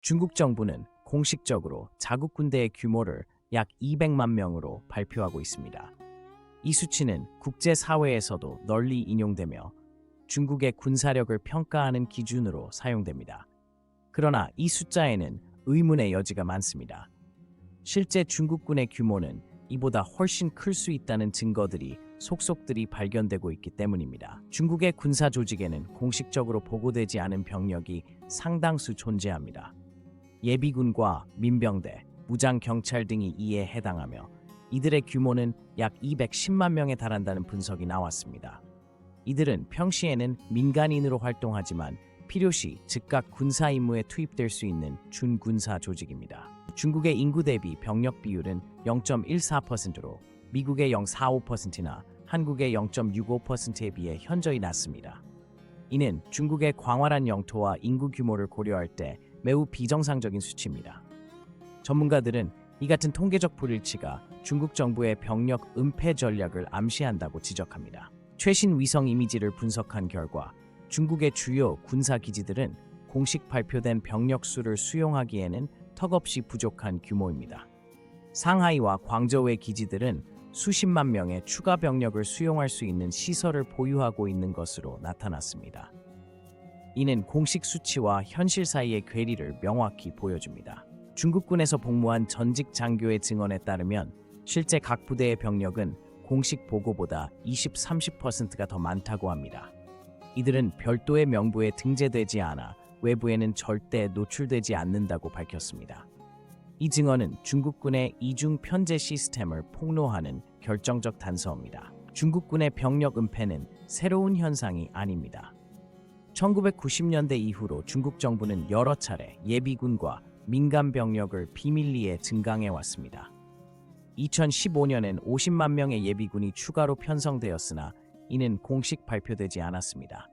중국 정부는 공식적으로 자국 군대의 규모를 약 200만 명으로 발표하고 있습니다. 이 수치는 국제사회에서도 널리 인용되며 중국의 군사력을 평가하는 기준으로 사용됩니다. 그러나 이 숫자에는 의문의 여지가 많습니다. 실제 중국군의 규모는 이보다 훨씬 클 수 있다는 증거들이 속속들이 발견되고 있기 때문입니다. 중국의 군사 조직에는 공식적으로 보고되지 않은 병력이 상당수 존재합니다. 예비군과 민병대, 무장경찰 등이 이에 해당하며 이들의 규모는 약 210만 명에 달한다는 분석이 나왔습니다. 이들은 평시에는 민간인으로 활동하지만 필요시 즉각 군사 임무에 투입될 수 있는 준군사 조직입니다. 중국의 인구 대비 병력 비율은 0.14%로 미국의 0.45%나 한국의 0.65%에 비해 현저히 낮습니다. 이는 중국의 광활한 영토와 인구 규모를 고려할 때 매우 비정상적인 수치입니다. 전문가들은 이 같은 통계적 불일치가 중국 정부의 병력 은폐 전략을 암시한다고 지적합니다. 최신 위성 이미지를 분석한 결과 중국의 주요 군사 기지들은 공식 발표된 병력 수를 수용하기에는 턱없이 부족한 규모입니다. 상하이와 광저우의 기지들은 수십만 명의 추가 병력을 수용할 수 있는 시설을 보유하고 있는 것으로 나타났습니다. 이는 공식 수치와 현실 사이의 괴리를 명확히 보여줍니다. 중국군에서 복무한 전직 장교의 증언에 따르면 실제 각 부대의 병력은 공식 보고보다 20-30%가 더 많다고 합니다. 이들은 별도의 명부에 등재되지 않아 외부에는 절대 노출되지 않는다고 밝혔습니다. 이 증언은 중국군의 이중 편제 시스템을 폭로하는 결정적 단서입니다. 중국군의 병력 은폐는 새로운 현상이 아닙니다. 1990년대 이후로 중국 정부는 여러 차례 예비군과 민간 병력을 비밀리에 증강해 왔습니다. 2015년엔 50만 명의 예비군이 추가로 편성되었으나 이는 공식 발표되지 않았습니다.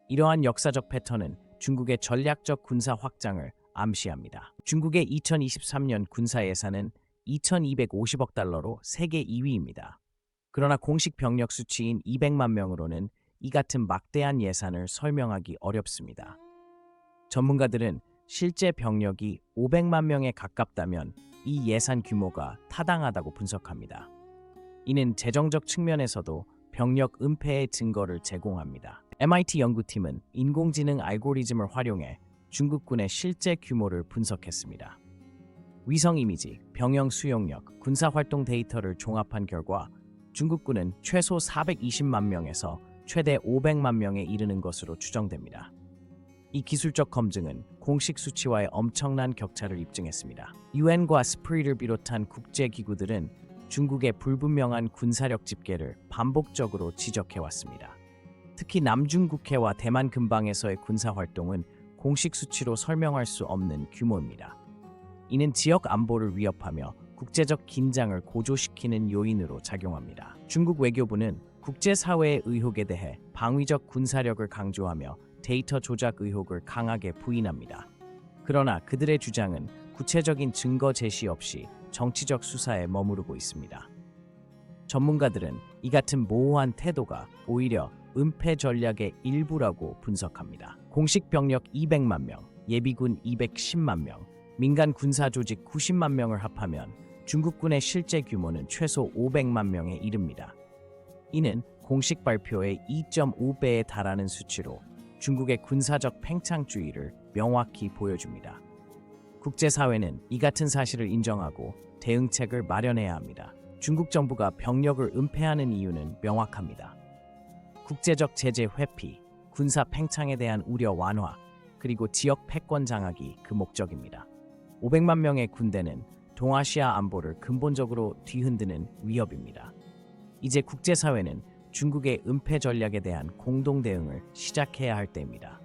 이러한 역사적 패턴은 중국의 전략적 군사 확장을 암시합니다. 중국의 2023년 군사 예산은 2,250억 달러로 세계 2위입니다. 그러나 공식 병력 수치인 200만 명으로는 이 같은 막대한 예산을 설명하기 어렵습니다. 전문가들은 실제 병력이 500만 명에 가깝다면 이 예산 규모가 타당하다고 분석합니다. 이는 재정적 측면에서도 병력 은폐의 증거를 제공합니다. MIT 연구팀은 인공지능 알고리즘을 활용해 중국군의 실제 규모를 분석했습니다. 위성 이미지, 병영 수용력, 군사활동 데이터를 종합한 결과 중국군은 최소 420만 명에서 최대 500만 명에 이르는 것으로 추정됩니다. 이 기술적 검증은 공식 수치와의 엄청난 격차를 입증했습니다. 유엔과 스프리를 비롯한 국제기구들은 중국의 불분명한 군사력 집계를 반복적으로 지적해왔습니다. 특히 남중국해와 대만 근방에서의 군사활동은 공식 수치로 설명할 수 없는 규모입니다. 이는 지역 안보를 위협하며 국제적 긴장을 고조시키는 요인으로 작용합니다. 중국 외교부는 국제사회의 의혹에 대해 방위적 군사력을 강조하며 데이터 조작 의혹을 강하게 부인합니다. 그러나 그들의 주장은 구체적인 증거 제시 없이 정치적 수사에 머무르고 있습니다. 전문가들은 이 같은 모호한 태도가 오히려 은폐 전략의 일부라고 분석합니다. 공식 병력 200만 명, 예비군 210만 명, 민간 군사 조직 90만 명을 합하면 중국군의 실제 규모는 최소 500만 명에 이릅니다. 이는 공식 발표의 2.5배에 달하는 수치로 중국의 군사적 팽창주의를 명확히 보여줍니다. 국제사회는 이 같은 사실을 인정하고 대응책을 마련해야 합니다. 중국 정부가 병력을 은폐하는 이유는 명확합니다. 국제적 제재 회피, 군사 팽창에 대한 우려 완화, 그리고 지역 패권 장악이 그 목적입니다. 500만 명의 군대는 동아시아 안보를 근본적으로 뒤흔드는 위협입니다. 이제 국제사회는 중국의 은폐 전략에 대한 공동 대응을 시작해야 할 때입니다.